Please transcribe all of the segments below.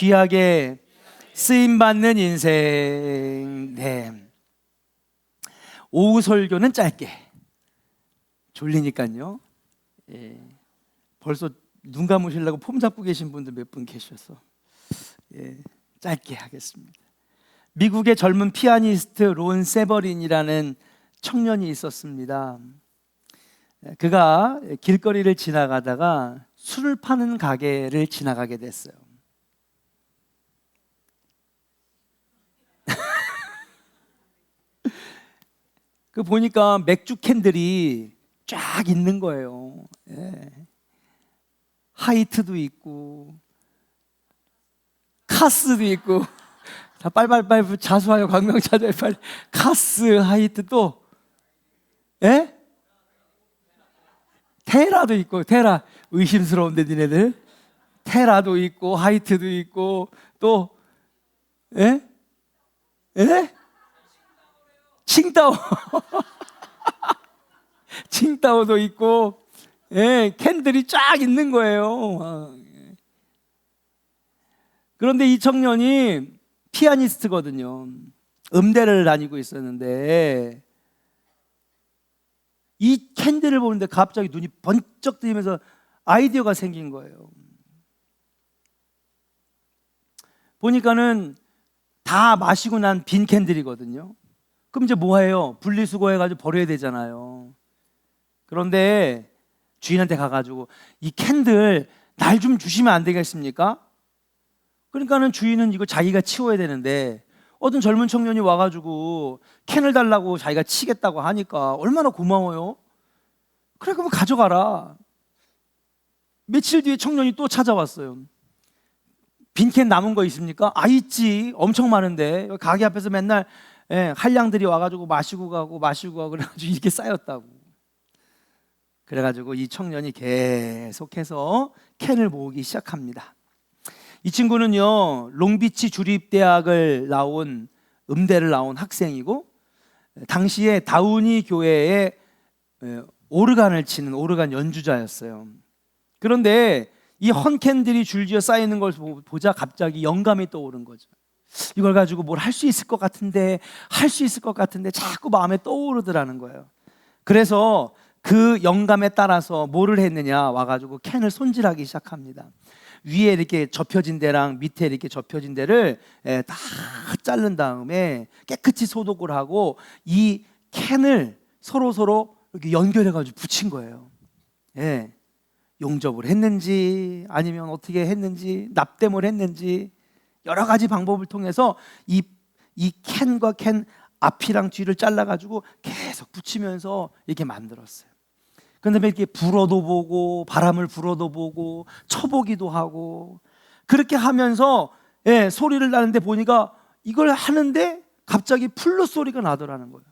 귀하게 쓰임받는 인생. 네. 오후 설교는 짧게. 졸리니까요. 예. 벌써 눈 감으시려고 폼 잡고 계신 분들 몇 분 계셔서 짧게 하겠습니다. 미국의 젊은 피아니스트 론 세버린이라는 청년이 있었습니다. 그가 길거리를 지나가다가 술을 파는 가게를 지나가게 됐어요. 그 보니까 맥주 캔들이 쫙 있는 거예요. 하이트도 있고 카스도 있고, 다 빨빨빨 자수하여 광명자들 빨리. 카스, 하이트, 또 테라도 있고. 테라 의심스러운데 니네들. 테라도 있고 하이트도 있고, 또 칭따오 칭따오도 있고, 캔들이 쫙 있는 거예요. 그런데 이 청년이 피아니스트거든요. 음대를 다니고 있었는데 이 캔들을 보는데 갑자기 눈이 번쩍 뜨이면서 아이디어가 생긴 거예요. 보니까는 다 마시고 난 빈 캔들이거든요. 그럼 이제 뭐 해요? 분리수거해가지고 버려야 되잖아요. 그런데 주인한테 가가지고 이 캔들 날 좀 주시면 안 되겠습니까? 그러니까는 주인은 이거 자기가 치워야 되는데 어떤 젊은 청년이 와가지고 캔을 달라고 자기가 치겠다고 하니까 얼마나 고마워요. 그래, 그럼 가져가라. 며칠 뒤에 청년이 또 찾아왔어요. 빈 캔 남은 거 있습니까? 아, 있지. 엄청 많은데 가게 앞에서 맨날 한량들이 와가지고 마시고 가고 그래가지고 이렇게 쌓였다고. 그래가지고 이 청년이 계속해서 캔을 모으기 시작합니다. 이 친구는요, 롱비치 주립대학을 나온, 음대를 나온 학생이고, 당시에 다우니 교회에 오르간을 치는 오르간 연주자였어요. 그런데 이 헌캔들이 줄지어 쌓이는 걸 보자 갑자기 영감이 떠오른 거죠. 이걸 가지고 뭘 할 수 있을 것 같은데 자꾸 마음에 떠오르더라는 거예요. 그래서 그 영감에 따라서 뭐를 했느냐, 와가지고 캔을 손질하기 시작합니다. 위에 이렇게 접혀진 데랑 밑에 이렇게 접혀진 데를 다 자른 다음에 깨끗이 소독을 하고 이 캔을 서로 이렇게 연결해가지고 붙인 거예요. 용접을 했는지 아니면 어떻게 했는지, 납땜을 했는지 여러 가지 방법을 통해서 이 캔과 캔 앞이랑 뒤를 잘라가지고 계속 붙이면서 이렇게 만들었어요. 그다음에 이렇게 불어도 보고 바람을 불어도 보고 쳐보기도 하고, 그렇게 하면서 소리를 나는데 보니까 이걸 하는데 갑자기 플룻 소리가 나더라는 거예요.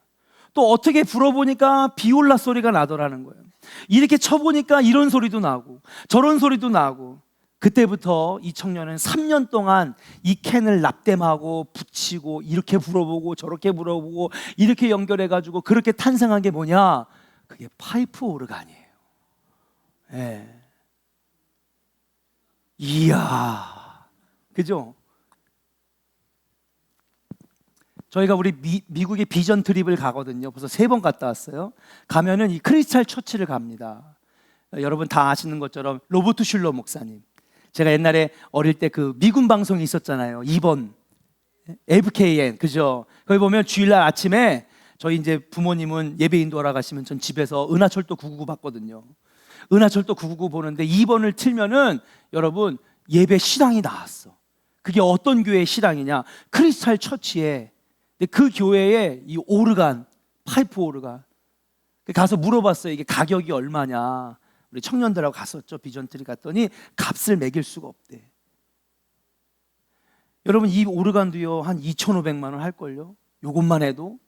또 어떻게 불어보니까 비올라 소리가 나더라는 거예요. 이렇게 쳐보니까 이런 소리도 나고 저런 소리도 나고. 그때부터 이 청년은 3년 동안 이 캔을 납땜하고 붙이고 이렇게 불어보고 저렇게 불어보고 이렇게 연결해가지고 그렇게 탄생한 게 뭐냐? 그게 파이프 오르간이에요. 이야, 그죠? 저희가 우리 미국의 비전 트립을 가거든요. 벌써 3번 갔다 왔어요. 가면은 이 크리스탈 처치를 갑니다. 여러분 다 아시는 것처럼 로버트 슐러 목사님. 제가 옛날에 어릴 때 그 미군 방송이 있었잖아요. 2번 FKN, 그죠? 거기 보면 주일날 아침에 저희 이제 부모님은 예배 인도하러 가시면 전 집에서 은하철도 999 봤거든요. 은하철도 999 보는데 2번을 틀면은 여러분 예배 시랑이 나왔어. 그게 어떤 교회의 시랑이냐? 크리스탈 처치에, 그 교회에 이 오르간, 파이프 오르간. 가서 물어봤어요. 이게 가격이 얼마냐? 우리 청년들하고 갔었죠. 비전트리 갔더니 값을 매길 수가 없대. 여러분 이 오르간도요 한 2,500만 원 할걸요? 요것만 해도.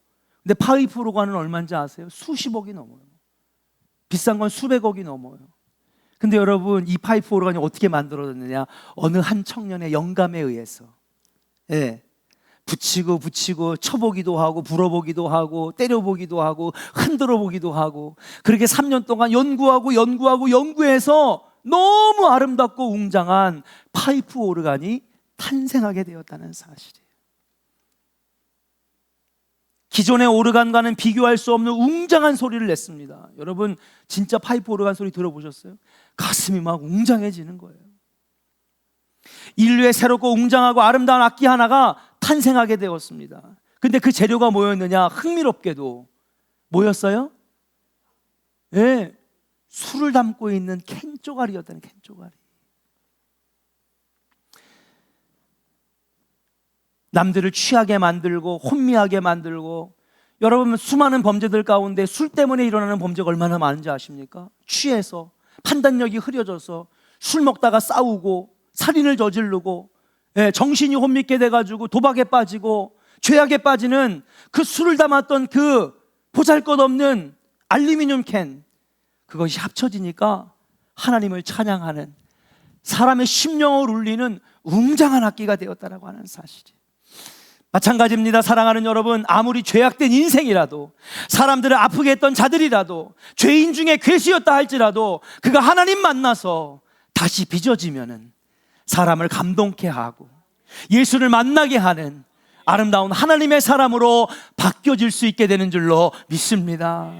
근데 파이프 오르간은 얼마인지 아세요? 수십억이 넘어요. 비싼 건 수백억이 넘어요. 근데 여러분 이 파이프 오르간이 어떻게 만들어졌느냐? 어느 한 청년의 영감에 의해서 붙이고 쳐보기도 하고 불어보기도 하고 때려보기도 하고 흔들어보기도 하고, 그렇게 3년 동안 연구해서 너무 아름답고 웅장한 파이프 오르간이 탄생하게 되었다는 사실이에요. 기존의 오르간과는 비교할 수 없는 웅장한 소리를 냈습니다. 여러분 진짜 파이프 오르간 소리 들어보셨어요? 가슴이 막 웅장해지는 거예요. 인류의 새롭고 웅장하고 아름다운 악기 하나가 탄생하게 되었습니다. 근데 그 재료가 뭐였느냐? 흥미롭게도 뭐였어요? 예, 술을 담고 있는 캔 쪼가리였다는, 캔 쪼가리. 남들을 취하게 만들고 혼미하게 만들고, 여러분 수많은 범죄들 가운데 술 때문에 일어나는 범죄가 얼마나 많은지 아십니까? 취해서 판단력이 흐려져서 술 먹다가 싸우고 살인을 저지르고, 정신이 혼미게 돼가지고 도박에 빠지고 죄악에 빠지는 그 술을 담았던 그 보잘것없는 알루미늄 캔, 그것이 합쳐지니까 하나님을 찬양하는, 사람의 심령을 울리는 웅장한 악기가 되었다라고 하는 사실이. 마찬가지입니다. 사랑하는 여러분, 아무리 죄악된 인생이라도, 사람들을 아프게 했던 자들이라도, 죄인 중에 괴수였다 할지라도 그가 하나님 만나서 다시 빚어지면은 사람을 감동케 하고 예수를 만나게 하는 아름다운 하나님의 사람으로 바뀌어질 수 있게 되는 줄로 믿습니다.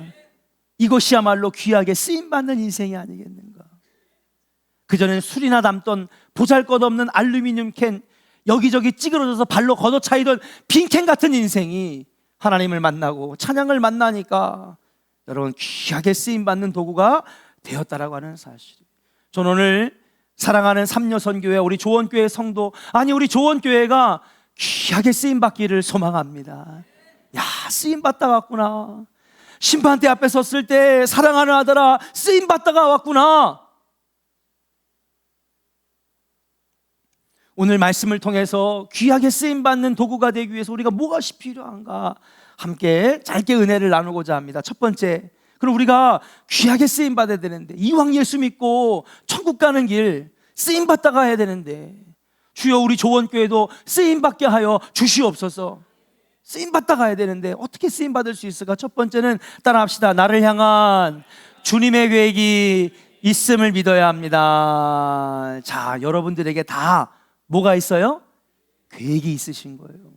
이것이야말로 귀하게 쓰임받는 인생이 아니겠는가. 그전엔 술이나 담던 보잘것없는 알루미늄 캔, 여기저기 찌그러져서 발로 걷어차이던 빈캔 같은 인생이 하나님을 만나고 찬양을 만나니까 여러분 귀하게 쓰임받는 도구가 되었다라고 하는 사실. 저는 오늘 사랑하는 삼여선교회, 우리 조원교회 성도, 아니 우리 조원교회가 귀하게 쓰임받기를 소망합니다. 야, 쓰임받다 왔구나. 심판대 앞에 섰을 때 사랑하는 아들아, 쓰임받다가 왔구나. 오늘 말씀을 통해서 귀하게 쓰임받는 도구가 되기 위해서 우리가 무엇이 필요한가 함께 짧게 은혜를 나누고자 합니다. 첫 번째, 그럼 우리가 귀하게 쓰임받아야 되는데, 이왕 예수 믿고 천국 가는 길 쓰임받다가 해야 되는데, 주여 우리 조원교회도 쓰임받게 하여 주시옵소서. 쓰임받다 가야 되는데 어떻게 쓰임받을 수 있을까? 첫 번째는 따라합시다. 나를 향한 주님의 계획이 있음을 믿어야 합니다. 자, 여러분들에게 다 뭐가 있어요? 계획이 있으신 거예요.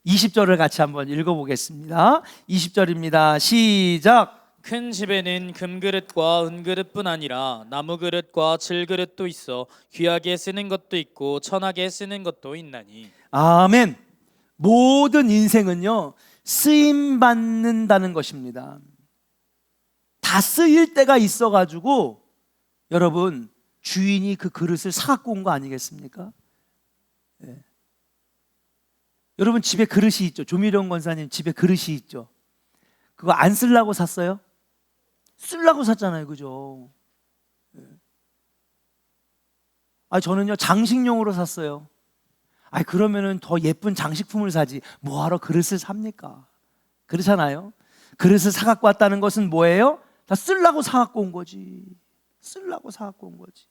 20절을 같이 한번 읽어보겠습니다. 20절입니다. 시작. 큰 집에는 금그릇과 은그릇뿐 아니라 나무그릇과 질그릇도 있어 귀하게 쓰는 것도 있고 천하게 쓰는 것도 있나니. 아멘. 모든 인생은요, 쓰임받는다는 것입니다. 다 쓰일 때가 있어가지고 여러분 주인이 그 그릇을 사갖고 온 거 아니겠습니까? 네. 여러분 집에 그릇이 있죠. 조미령 권사님 집에 그릇이 있죠. 그거 안 쓰려고 샀어요? 쓰려고 샀잖아요, 그죠? 네. 저는요 장식용으로 샀어요. 그러면은 더 예쁜 장식품을 사지 뭐하러 그릇을 삽니까? 그렇잖아요. 그릇을 사갖고 왔다는 것은 뭐예요? 다 쓰려고 사갖고 온 거지. 쓰려고 사갖고 온 거지.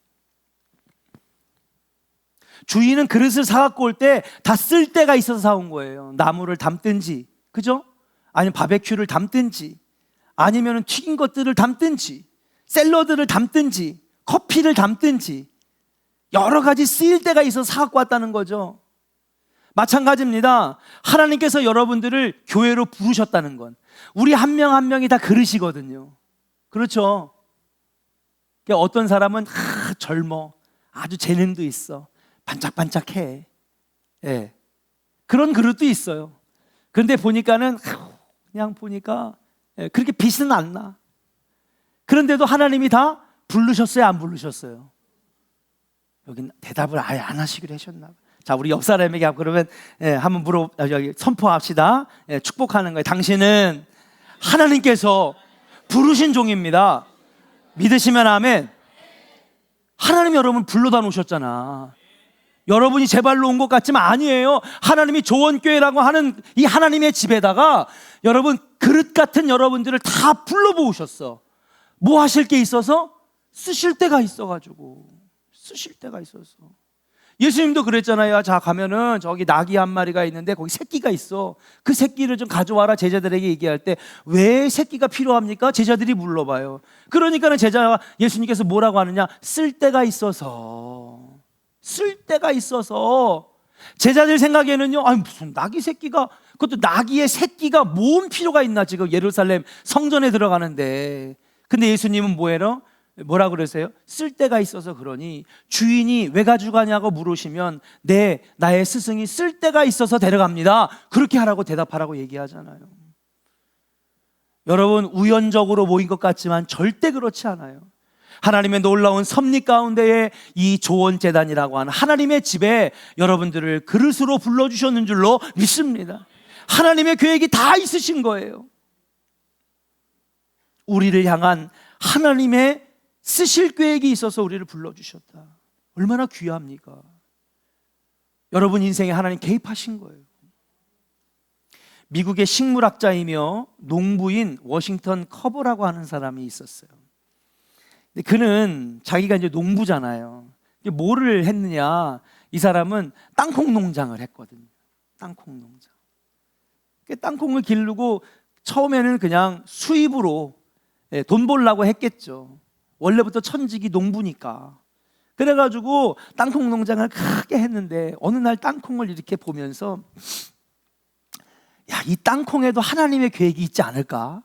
주인은 그릇을 사갖고 올 때 다 쓸 때가 있어서 사온 거예요. 나무를 담든지, 그죠? 아니면 바베큐를 담든지, 아니면 튀긴 것들을 담든지, 샐러드를 담든지, 커피를 담든지, 여러 가지 쓰일 때가 있어서 사갖고 왔다는 거죠. 마찬가지입니다. 하나님께서 여러분들을 교회로 부르셨다는 건 우리 한 명 한 명이 다 그릇이거든요. 그렇죠? 어떤 사람은 젊어, 아주 재능도 있어, 반짝반짝해, 예. 그런 그릇도 있어요. 그런데 보니까는 그냥 보니까 그렇게 빛은 안 나. 그런데도 하나님이 다 부르셨어요, 안 부르셨어요? 여기 대답을 아예 안 하시기로 하셨나 봐요. 자, 우리 옆 사람에게 그러면 한번 선포합시다. 축복하는 거예요. 당신은 하나님께서 부르신 종입니다. 믿으시면 아멘. 하나님 여러분 불러다 놓으셨잖아. 여러분이 제 발로 온 것 같지만 아니에요. 하나님이 조원교회라고 하는 이 하나님의 집에다가 여러분 그릇 같은 여러분들을 다 불러보셨어. 뭐 하실 게 있어서? 쓰실 때가 있어가지고. 쓰실 때가 있어서. 예수님도 그랬잖아요. 자, 가면은 저기 낙이 한 마리가 있는데 거기 새끼가 있어. 그 새끼를 좀 가져와라. 제자들에게 얘기할 때 왜 새끼가 필요합니까? 제자들이 물어봐요. 그러니까는 예수님께서 뭐라고 하느냐? 쓸 때가 있어서. 쓸 데가 있어서. 제자들 생각에는요, 아니 무슨 나귀 새끼가, 그것도 나귀의 새끼가 뭔 필요가 있나 지금 예루살렘 성전에 들어가는데. 근데 예수님은 뭐라 그러세요? 쓸 데가 있어서 그러니 주인이 왜 가져가냐고 물으시면 나의 스승이 쓸 데가 있어서 데려갑니다. 그렇게 하라고 대답하라고 얘기하잖아요. 여러분, 우연적으로 모인 것 같지만 절대 그렇지 않아요. 하나님의 놀라운 섭리 가운데에 이 조언재단이라고 하는 하나님의 집에 여러분들을 그릇으로 불러주셨는 줄로 믿습니다. 하나님의 계획이 다 있으신 거예요. 우리를 향한 하나님의 쓰실 계획이 있어서 우리를 불러주셨다. 얼마나 귀합니까? 여러분 인생에 하나님 개입하신 거예요. 미국의 식물학자이며 농부인 워싱턴 커버라고 하는 사람이 있었어요. 근데 그는 자기가 이제 농부잖아요. 뭐를 했느냐? 이 사람은 땅콩 농장을 했거든요. 땅콩 농장. 땅콩을 기르고 처음에는 그냥 수입으로 돈 벌려고 했겠죠. 원래부터 천직이 농부니까. 그래가지고 땅콩 농장을 크게 했는데 어느 날 땅콩을 이렇게 보면서 이 땅콩에도 하나님의 계획이 있지 않을까?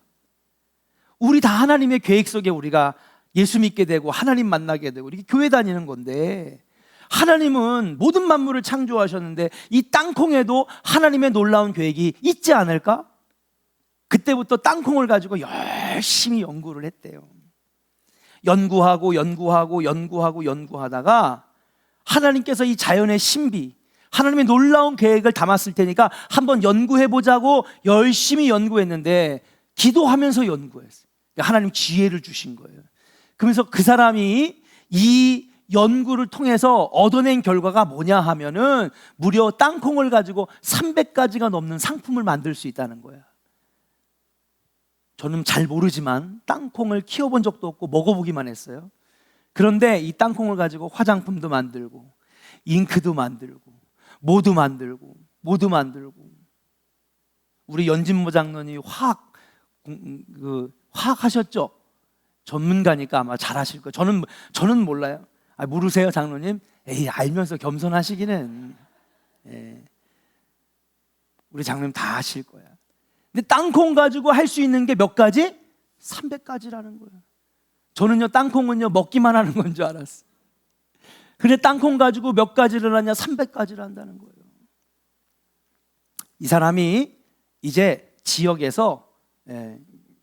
우리 다 하나님의 계획 속에 우리가 예수 믿게 되고 하나님 만나게 되고 이렇게 교회 다니는 건데, 하나님은 모든 만물을 창조하셨는데 이 땅콩에도 하나님의 놀라운 계획이 있지 않을까? 그때부터 땅콩을 가지고 열심히 연구를 했대요. 연구하다가 하나님께서 이 자연의 신비, 하나님의 놀라운 계획을 담았을 테니까 한번 연구해보자고 열심히 연구했는데 기도하면서 연구했어요. 하나님 지혜를 주신 거예요. 그러면서 그 사람이 이 연구를 통해서 얻어낸 결과가 뭐냐 하면은 무려 땅콩을 가지고 300가지가 넘는 상품을 만들 수 있다는 거야. 저는 잘 모르지만 땅콩을 키워본 적도 없고 먹어보기만 했어요. 그런데 이 땅콩을 가지고 화장품도 만들고 잉크도 만들고 모두 만들고 우리 연진모 장로님 화학 하셨죠? 전문가니까 아마 잘하실 거예요. 저는 몰라요. 모르세요, 장로님? 에이, 알면서 겸손하시기는. 우리 장로님 다 아실 거야. 근데 땅콩 가지고 할 수 있는 게 몇 가지? 300가지라는 거예요. 저는요, 땅콩은요 먹기만 하는 건 줄 알았어요. 근데 땅콩 가지고 몇 가지를 하냐? 300가지를 한다는 거예요. 이 사람이 이제 지역에서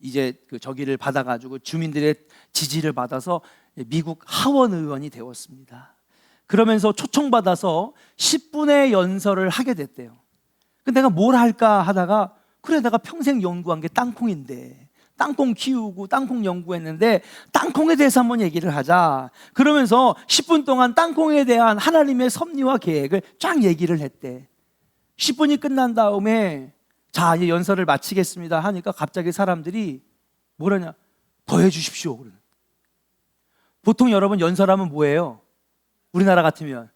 이제 저기를 받아가지고 주민들의 지지를 받아서 미국 하원 의원이 되었습니다. 그러면서 초청받아서 10분의 연설을 하게 됐대요. 근데 내가 뭘 할까 하다가 그래, 내가 평생 연구한 게 땅콩인데 땅콩 키우고 땅콩 연구했는데 땅콩에 대해서 한번 얘기를 하자. 그러면서 10분 동안 땅콩에 대한 하나님의 섭리와 계획을 쫙 얘기를 했대. 10분이 끝난 다음에 자, 이제 연설을 마치겠습니다 하니까 갑자기 사람들이 뭐라냐? 더 해주십시오. 그러는. 보통 여러분 연설하면 뭐예요? 우리나라 같으면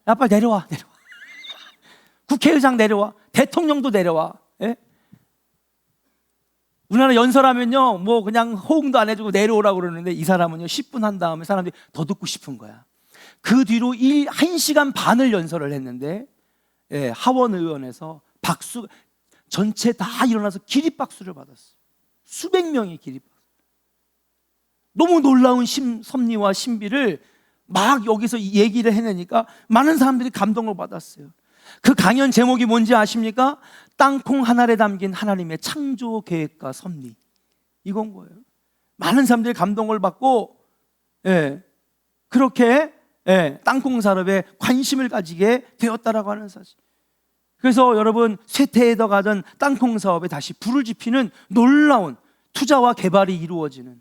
야, 빨리 내려와. 국회의장 내려와. 대통령도 내려와. 예? 우리나라 연설하면요 뭐 그냥 호응도 안 해주고 내려오라고 그러는데 이 사람은요 10분 한 다음에 사람들이 더 듣고 싶은 거야. 그 뒤로 1시간 반을 연설을 했는데 하원 의원에서 박수, 전체 다 일어나서 기립박수를 받았어요. 수백 명의 기립박수. 너무 놀라운 섭리와 신비를 막 여기서 얘기를 해내니까 많은 사람들이 감동을 받았어요. 그 강연 제목이 뭔지 아십니까? 땅콩 한 알에 담긴 하나님의 창조 계획과 섭리. 이건 거예요. 많은 사람들이 감동을 받고 그렇게 땅콩 산업에 관심을 가지게 되었다라고 하는 사실. 그래서 여러분 쇠퇴에다 가던 땅콩 사업에 다시 불을 지피는 놀라운 투자와 개발이 이루어지는,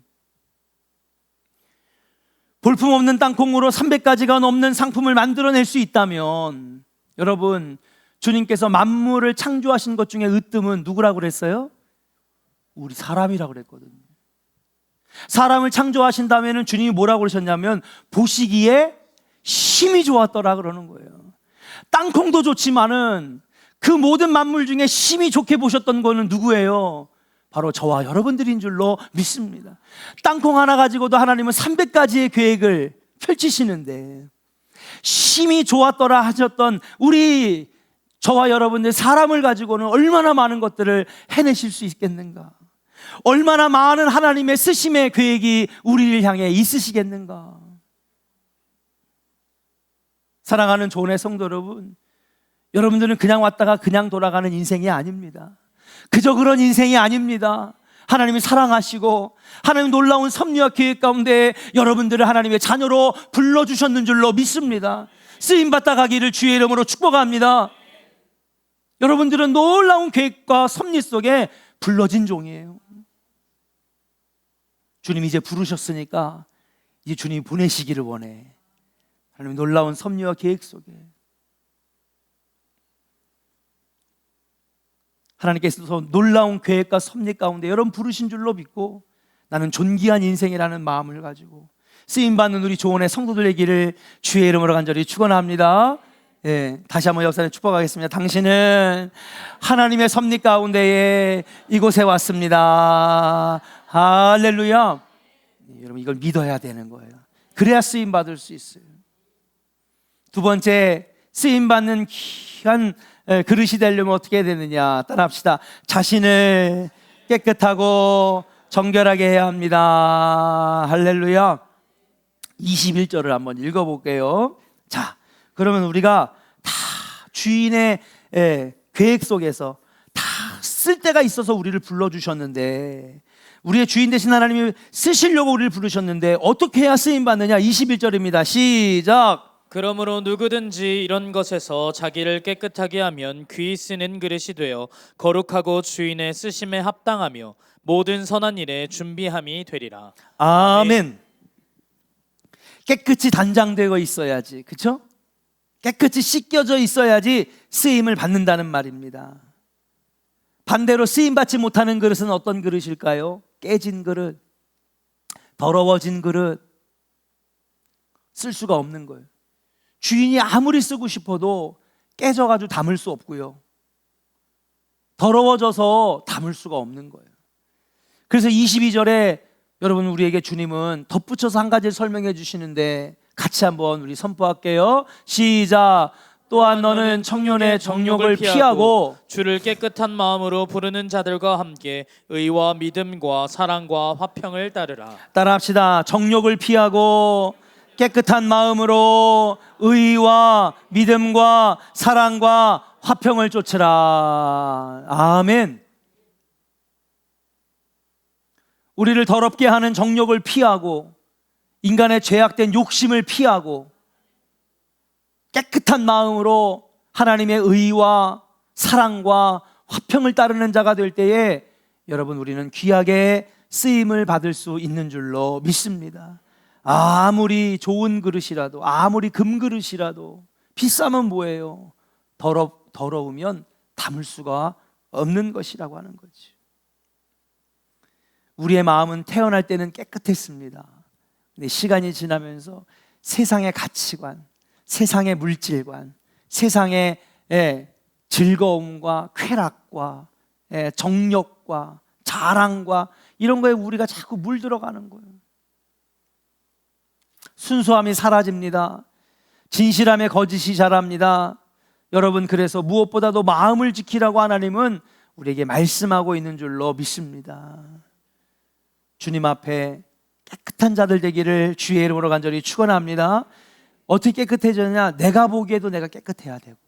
볼품없는 땅콩으로 300가지가 넘는 상품을 만들어낼 수 있다면, 여러분 주님께서 만물을 창조하신 것 중에 으뜸은 누구라고 그랬어요? 우리 사람이라고 그랬거든요. 사람을 창조하신 다음에는 주님이 뭐라고 그러셨냐면 보시기에 심히 좋았더라 그러는 거예요. 땅콩도 좋지만은 그 모든 만물 중에 심히 좋게 보셨던 거는 누구예요? 바로 저와 여러분들인 줄로 믿습니다. 땅콩 하나 가지고도 하나님은 300가지의 계획을 펼치시는데 심히 좋았더라 하셨던 우리 저와 여러분들 사람을 가지고는 얼마나 많은 것들을 해내실 수 있겠는가? 얼마나 많은 하나님의 쓰심의 계획이 우리를 향해 있으시겠는가? 사랑하는 조은의 성도 여러분, 여러분들은 그냥 왔다가 그냥 돌아가는 인생이 아닙니다. 그저 그런 인생이 아닙니다. 하나님이 사랑하시고 하나님 놀라운 섭리와 계획 가운데 여러분들을 하나님의 자녀로 불러주셨는 줄로 믿습니다. 쓰임받다 가기를 주의 이름으로 축복합니다. 여러분들은 놀라운 계획과 섭리 속에 불러진 종이에요. 주님이 이제 부르셨으니까 이제 주님이 보내시기를 원해. 하나님 놀라운 섭리와 계획 속에 하나님께서 놀라운 계획과 섭리 가운데 여러분 부르신 줄로 믿고 나는 존귀한 인생이라는 마음을 가지고 쓰임받는 우리 조은의 성도들 되기를 주의 이름으로 간절히 축원합니다. 예, 다시 한번 역사를 축복하겠습니다. 당신은 하나님의 섭리 가운데에 이곳에 왔습니다. 할렐루야. 여러분 이걸 믿어야 되는 거예요. 그래야 쓰임받을 수 있어요. 두 번째, 쓰임받는 귀한 그릇이 되려면 어떻게 해야 되느냐? 따라합시다. 자신을 깨끗하고 정결하게 해야 합니다. 할렐루야. 21절을 한번 읽어볼게요. 자, 그러면 우리가 다 주인의 계획 속에서 다 쓸 때가 있어서 우리를 불러주셨는데, 우리의 주인 되신 하나님이 쓰시려고 우리를 부르셨는데 어떻게 해야 쓰임받느냐? 21절입니다. 시작. 그러므로 누구든지 이런 것에서 자기를 깨끗하게 하면 귀히 쓰는 그릇이 되어 거룩하고 주인의 쓰심에 합당하며 모든 선한 일에 준비함이 되리라. 아멘. 깨끗이 단장되어 있어야지, 그렇죠? 깨끗이 씻겨져 있어야지 쓰임을 받는다는 말입니다. 반대로 쓰임받지 못하는 그릇은 어떤 그릇일까요? 깨진 그릇, 더러워진 그릇, 쓸 수가 없는 거예요. 주인이 아무리 쓰고 싶어도 깨져가지고 담을 수 없고요, 더러워져서 담을 수가 없는 거예요. 그래서 22절에 여러분 우리에게 주님은 덧붙여서 한 가지를 설명해 주시는데 같이 한번 우리 선포할게요. 시작. 또한 너는 청년의 정욕을 피하고 주를 깨끗한 마음으로 부르는 자들과 함께 의와 믿음과 사랑과 화평을 따르라. 따라합시다. 정욕을 피하고 깨끗한 마음으로 의와 믿음과 사랑과 화평을 쫓으라. 아멘. 우리를 더럽게 하는 정욕을 피하고 인간의 죄악된 욕심을 피하고 깨끗한 마음으로 하나님의 의와 사랑과 화평을 따르는 자가 될 때에 여러분 우리는 귀하게 쓰임을 받을 수 있는 줄로 믿습니다. 아무리 좋은 그릇이라도, 아무리 금그릇이라도 비싸면 뭐예요? 더러우면 담을 수가 없는 것이라고 하는 거지. 우리의 마음은 태어날 때는 깨끗했습니다. 근데 시간이 지나면서 세상의 가치관, 세상의 물질관, 세상의 즐거움과 쾌락과 정욕과 자랑과 이런 거에 우리가 자꾸 물들어가는 거예요. 순수함이 사라집니다. 진실함에 거짓이 자랍니다. 여러분, 그래서 무엇보다도 마음을 지키라고 하나님은 우리에게 말씀하고 있는 줄로 믿습니다. 주님 앞에 깨끗한 자들 되기를 주의 이름으로 간절히 축원합니다. 어떻게 깨끗해졌냐? 내가 보기에도 내가 깨끗해야 되고,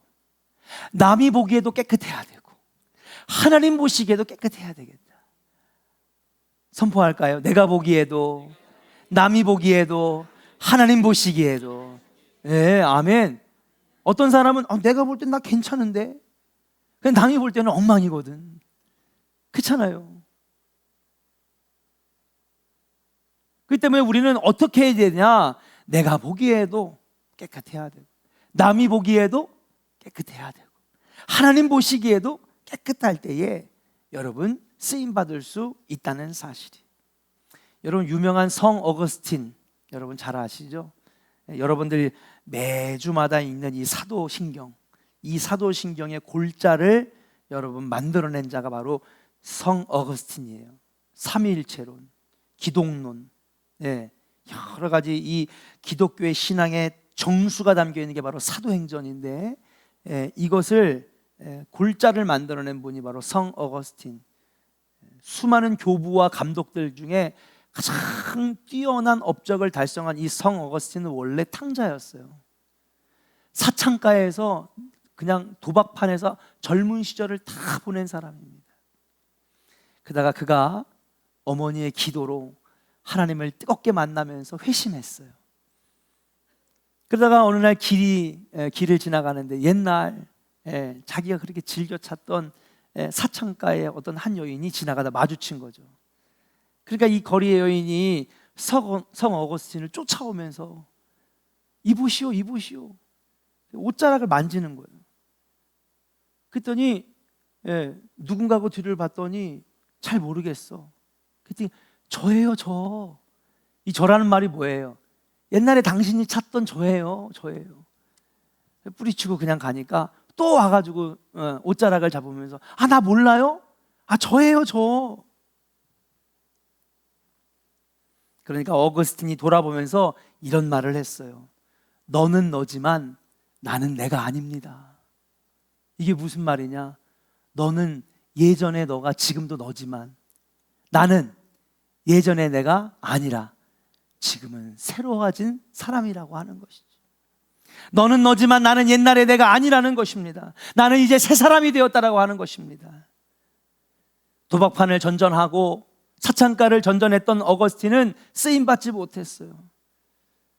남이 보기에도 깨끗해야 되고, 하나님 보시기에도 깨끗해야 되겠다. 선포할까요? 내가 보기에도, 남이 보기에도, 하나님 보시기에도. 네, 아멘. 어떤 사람은 내가 볼 땐 나 괜찮은데, 근데 남이 볼 때는 엉망이거든. 그렇잖아요. 그렇기 때문에 우리는 어떻게 해야 되냐? 내가 보기에도 깨끗해야 되고, 남이 보기에도 깨끗해야 되고, 하나님 보시기에도 깨끗할 때에 여러분 쓰임받을 수 있다는 사실이. 여러분 유명한 성 어거스틴 여러분 잘 아시죠? 여러분들 매주마다 읽는 이 사도신경, 이 사도신경의 골자를 여러분 만들어낸 자가 바로 성 어거스틴이에요. 삼위일체론, 기독론, 여러 가지 이 기독교의 신앙의 정수가 담겨 있는 게 바로 사도행전인데 이것을 골자를 만들어낸 분이 바로 성 어거스틴. 수많은 교부와 감독들 중에 가장 뛰어난 업적을 달성한 이 성 어거스틴은 원래 탕자였어요. 사창가에서 그냥 도박판에서 젊은 시절을 다 보낸 사람입니다. 그러다가 그가 어머니의 기도로 하나님을 뜨겁게 만나면서 회심했어요. 그러다가 어느 날 길을 지나가는데 옛날 자기가 그렇게 즐겨 찾던 사창가의 어떤 한 여인이 지나가다 마주친 거죠. 그러니까 이 거리의 여인이 성 어거스틴을 쫓아오면서 이보시오 이보시오 옷자락을 만지는 거예요. 그랬더니 누군가고 뒤를 봤더니 잘 모르겠어. 그랬더니 저예요 저. 이 저라는 말이 뭐예요? 옛날에 당신이 찾던 저예요. 뿌리치고 그냥 가니까 또 와가지고 옷자락을 잡으면서 나 몰라요? 저예요 저. 그러니까 어거스틴이 돌아보면서 이런 말을 했어요. 너는 너지만 나는 내가 아닙니다. 이게 무슨 말이냐? 너는 예전에 너가 지금도 너지만 나는 예전에 내가 아니라 지금은 새로워진 사람이라고 하는 것이죠. 너는 너지만 나는 옛날에 내가 아니라는 것입니다. 나는 이제 새 사람이 되었다라고 하는 것입니다. 도박판을 전전하고 사창가를 전전했던 어거스틴은 쓰임받지 못했어요.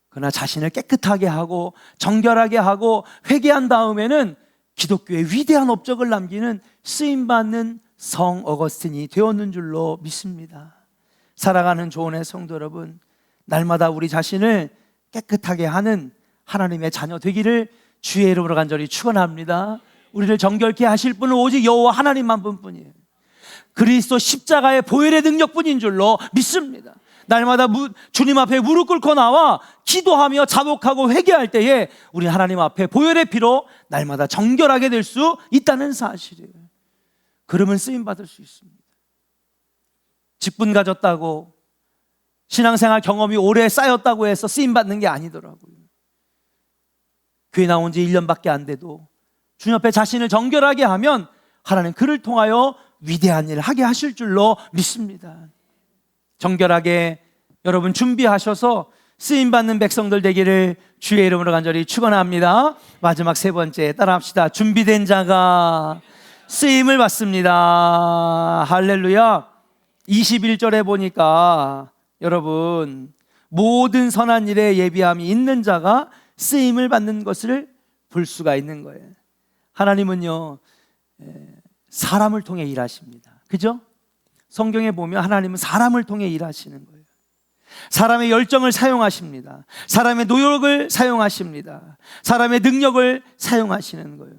그러나 자신을 깨끗하게 하고 정결하게 하고 회개한 다음에는 기독교의 위대한 업적을 남기는 쓰임받는 성 어거스틴이 되었는 줄로 믿습니다. 사랑하는 조은의 성도 여러분, 날마다 우리 자신을 깨끗하게 하는 하나님의 자녀 되기를 주의 이름으로 간절히 축원합니다. 우리를 정결케 하실 분은 오직 여호와 하나님만 분뿐이에요. 그리스도 십자가의 보혈의 능력뿐인 줄로 믿습니다. 날마다 주님 앞에 무릎 꿇고 나와 기도하며 자복하고 회개할 때에 우리 하나님 앞에 보혈의 피로 날마다 정결하게 될 수 있다는 사실이에요. 그러면 쓰임받을 수 있습니다. 직분 가졌다고 신앙생활 경험이 오래 쌓였다고 해서 쓰임받는 게 아니더라고요. 교회 나온 지 1년밖에 안 돼도 주님 앞에 자신을 정결하게 하면 하나님 그를 통하여 위대한 일을 하게 하실 줄로 믿습니다. 정결하게 여러분 준비하셔서 쓰임받는 백성들 되기를 주의 이름으로 간절히 축원합니다. 마지막 세 번째 따라합시다. 준비된 자가 쓰임을 받습니다. 할렐루야. 21절에 보니까 여러분 모든 선한 일에 예비함이 있는 자가 쓰임을 받는 것을 볼 수가 있는 거예요. 하나님은요 사람을 통해 일하십니다. 그죠? 성경에 보면 하나님은 사람을 통해 일하시는 거예요. 사람의 열정을 사용하십니다. 사람의 노력을 사용하십니다. 사람의 능력을 사용하시는 거예요.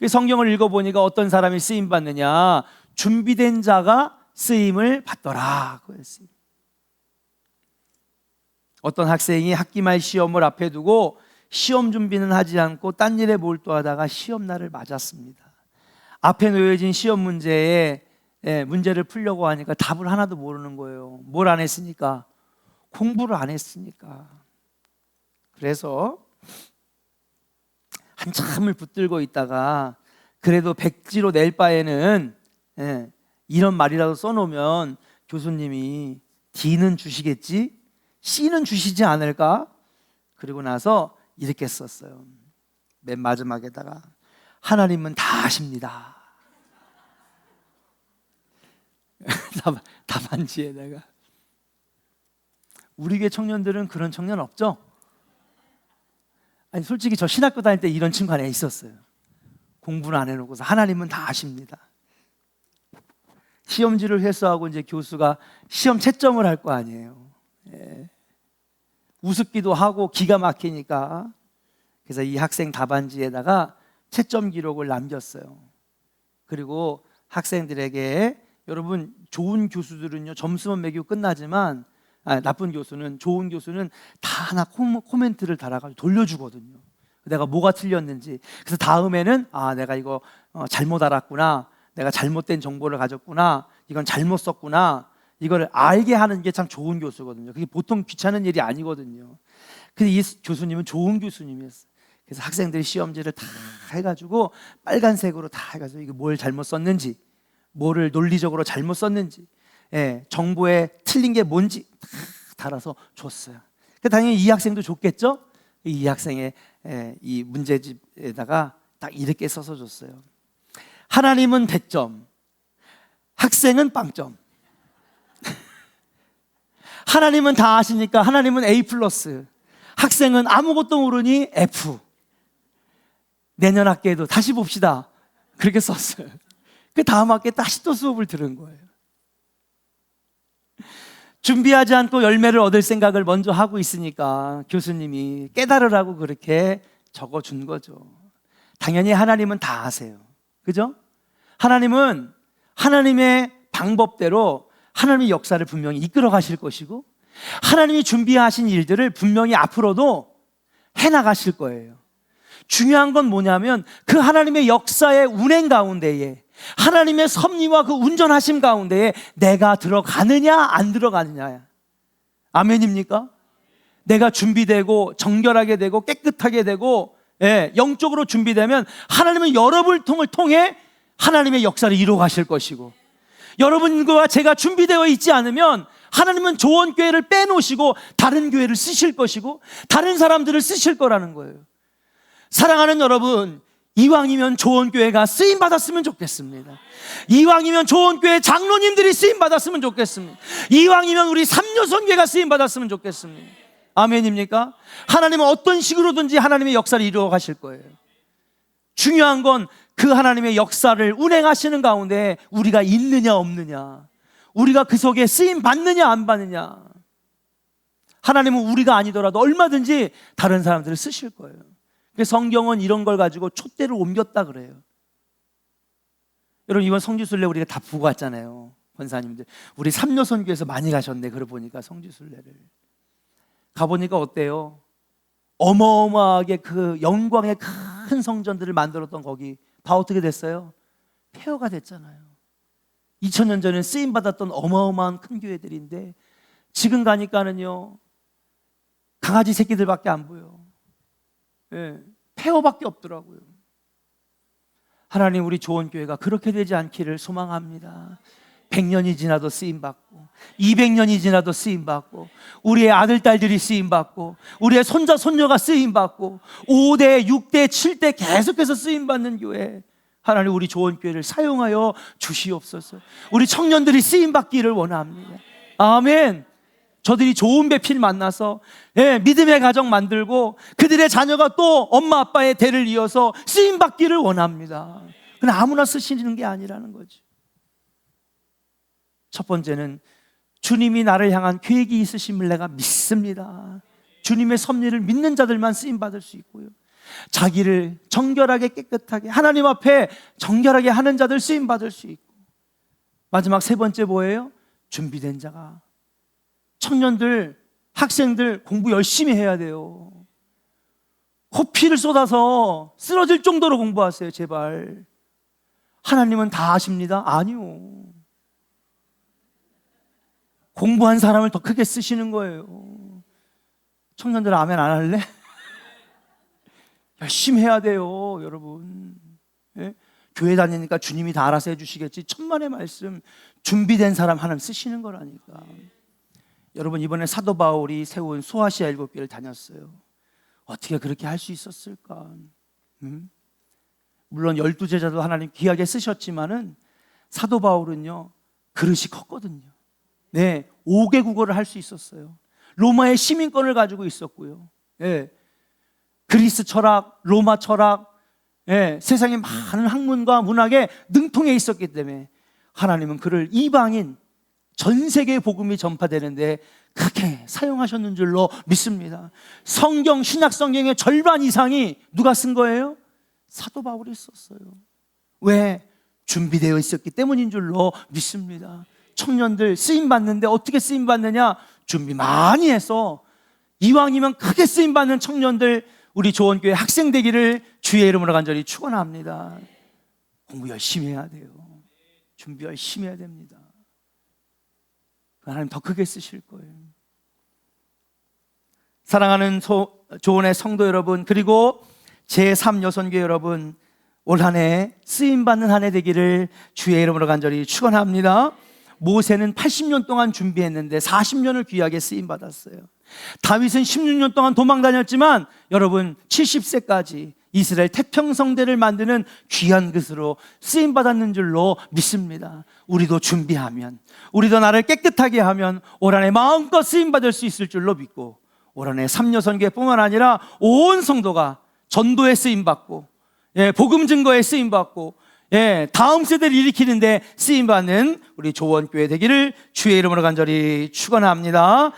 성경을 읽어보니까 어떤 사람이 쓰임받느냐, 준비된 자가 쓰임을 받더라 그랬어요. 어떤 학생이 학기말 시험을 앞에 두고 시험 준비는 하지 않고 딴 일에 몰두하다가 시험날을 맞았습니다. 앞에 놓여진 시험 문제에 문제를 풀려고 하니까 답을 하나도 모르는 거예요. 뭘 안 했으니까? 공부를 안 했으니까. 그래서 한참을 붙들고 있다가 그래도 백지로 낼 바에는 이런 말이라도 써놓으면 교수님이 D는 주시겠지? C는 주시지 않을까? 그리고 나서 이렇게 썼어요. 맨 마지막에다가 하나님은 다 아십니다. 답안지에다가. 우리 교회 청년들은 그런 청년 없죠? 아니 솔직히 저 신학교 다닐 때 이런 친구 하나 있었어요. 공부를 안 해놓고서 하나님은 다 아십니다. 시험지를 회수하고 이제 교수가 시험 채점을 할 거 아니에요. 우습기도 하고 기가 막히니까 그래서 이 학생 답안지에다가 채점 기록을 남겼어요. 그리고 학생들에게 여러분 좋은 교수들은요 점수만 매기고 끝나지만 나쁜 교수는 좋은 교수는 다 하나 코멘트를 달아가지고 돌려주거든요. 내가 뭐가 틀렸는지. 그래서 다음에는 내가 이거 잘못 알았구나. 내가 잘못된 정보를 가졌구나. 이건 잘못 썼구나. 이걸 알게 하는 게 참 좋은 교수거든요. 그게 보통 귀찮은 일이 아니거든요. 근데 이 교수님은 좋은 교수님이었어요. 그래서 학생들이 시험지를 다 해가지고 빨간색으로 다 해가지고 이게 뭘 잘못 썼는지, 뭐를 논리적으로 잘못 썼는지, 정보에 틀린 게 뭔지 다 달아서 줬어요. 당연히 이 학생도 줬겠죠? 이 학생의 이 문제집에다가 딱 이렇게 써서 줬어요. 하나님은 대점, 학생은 빵점. 하나님은 다 아시니까 하나님은 A+, 학생은 아무것도 모르니 F. 내년 학기에도 다시 봅시다. 그렇게 썼어요. 그 다음 학기에 다시 또 수업을 들은 거예요. 준비하지 않고 열매를 얻을 생각을 먼저 하고 있으니까 교수님이 깨달으라고 그렇게 적어준 거죠. 당연히 하나님은 다 아세요. 그죠? 하나님은 하나님의 방법대로 하나님의 역사를 분명히 이끌어 가실 것이고, 하나님이 준비하신 일들을 분명히 앞으로도 해나가실 거예요. 중요한 건 뭐냐면 그 하나님의 역사의 운행 가운데에, 하나님의 섭리와 그 운전하심 가운데에 내가 들어가느냐 안 들어가느냐야. 아멘입니까? 내가 준비되고 정결하게 되고 깨끗하게 되고 영적으로 준비되면 하나님은 여러분을 통해 하나님의 역사를 이루어 가실 것이고, 여러분과 제가 준비되어 있지 않으면 하나님은 조원교회를 빼놓으시고 다른 교회를 쓰실 것이고 다른 사람들을 쓰실 거라는 거예요. 사랑하는 여러분, 이왕이면 조원교회가 쓰임받았으면 좋겠습니다. 이왕이면 조원교회 장로님들이 쓰임받았으면 좋겠습니다. 이왕이면 우리 삼요선교회가 쓰임받았으면 좋겠습니다. 아멘입니까? 하나님은 어떤 식으로든지 하나님의 역사를 이루어 가실 거예요. 중요한 건 그 하나님의 역사를 운행하시는 가운데 우리가 있느냐 없느냐, 우리가 그 속에 쓰임 받느냐 안 받느냐. 하나님은 우리가 아니더라도 얼마든지 다른 사람들을 쓰실 거예요. 성경은 이런 걸 가지고 촛대를 옮겼다 그래요. 여러분, 이번 성지순례 우리가 다 보고 왔잖아요. 권사님들, 우리 삼요선교에서 많이 가셨네. 그러고 보니까 성지순례를 가보니까 어때요? 어마어마하게 그 영광의 큰 성전들을 만들었던 거기 다 어떻게 됐어요? 폐허가 됐잖아요. 2000년 전에 쓰임받았던 어마어마한 큰 교회들인데 지금 가니까는요, 강아지 새끼들밖에 안 보여. 폐허밖에 없더라고요. 하나님, 우리 조원교회가 그렇게 되지 않기를 소망합니다. 100년이 지나도 쓰임받고 200년이 지나도 쓰임받고 우리의 아들, 딸들이 쓰임받고 우리의 손자, 손녀가 쓰임받고 5대, 6대, 7대 계속해서 쓰임받는 교회, 하나님 우리 조원교회를 사용하여 주시옵소서. 우리 청년들이 쓰임받기를 원합니다. 아멘. 저들이 좋은 배필 만나서 믿음의 가정 만들고 그들의 자녀가 또 엄마 아빠의 대를 이어서 쓰임받기를 원합니다. 그냥 아무나 쓰시는 게 아니라는 거지. 첫 번째는 주님이 나를 향한 계획이 있으심을 내가 믿습니다. 주님의 섭리를 믿는 자들만 쓰임받을 수 있고요, 자기를 정결하게 깨끗하게 하나님 앞에 정결하게 하는 자들 쓰임받을 수 있고, 마지막 세 번째 뭐예요? 준비된 자가, 청년들, 학생들 공부 열심히 해야 돼요. 코피를 쏟아서 쓰러질 정도로 공부하세요. 제발. 하나님은 다 아십니다? 아니요. 공부한 사람을 더 크게 쓰시는 거예요. 청년들 아멘 안 할래? 열심히 해야 돼요, 여러분. 교회 다니니까 주님이 다 알아서 해주시겠지. 천만의 말씀, 준비된 사람 하나님 쓰시는 거라니까. 여러분, 이번에 사도 바울이 세운 소아시아 7교회를 다녔어요. 어떻게 그렇게 할 수 있었을까? 물론 12제자도 하나님 귀하게 쓰셨지만은 사도 바울은요, 그릇이 컸거든요. 5개 국어를 할 수 있었어요. 로마의 시민권을 가지고 있었고요. 그리스 철학, 로마 철학, 세상의 많은 학문과 문학에 능통해 있었기 때문에 하나님은 그를 이방인 전 세계의 복음이 전파되는데 크게 사용하셨는 줄로 믿습니다. 성경, 신약 성경의 절반 이상이 누가 쓴 거예요? 사도 바울이 썼어요. 왜? 준비되어 있었기 때문인 줄로 믿습니다. 청년들 쓰임받는데 어떻게 쓰임받느냐? 준비 많이 해서 이왕이면 크게 쓰임받는 청년들, 우리 조원교회 학생 되기를 주의 이름으로 간절히 축원합니다. 공부 열심히 해야 돼요. 준비 열심히 해야 됩니다. 하나님 더 크게 쓰실 거예요. 사랑하는 조원의 성도 여러분, 그리고 제3여선교 여러분, 올 한 해 쓰임받는 한 해 되기를 주의 이름으로 간절히 축원합니다. 모세는 80년 동안 준비했는데 40년을 귀하게 쓰임받았어요. 다윗은 16년 동안 도망 다녔지만 여러분 70세까지 이스라엘 태평성대를 만드는 귀한 것으로 쓰임받았는 줄로 믿습니다. 우리도 준비하면, 우리도 나를 깨끗하게 하면 올 한 해 마음껏 쓰임받을 수 있을 줄로 믿고, 올 한 해 3여선교뿐만 아니라 온 성도가 전도에 쓰임받고, 복음 증거에 쓰임받고, 다음 세대를 일으키는데 쓰임받는 우리 조원교회 되기를 주의 이름으로 간절히 축원합니다.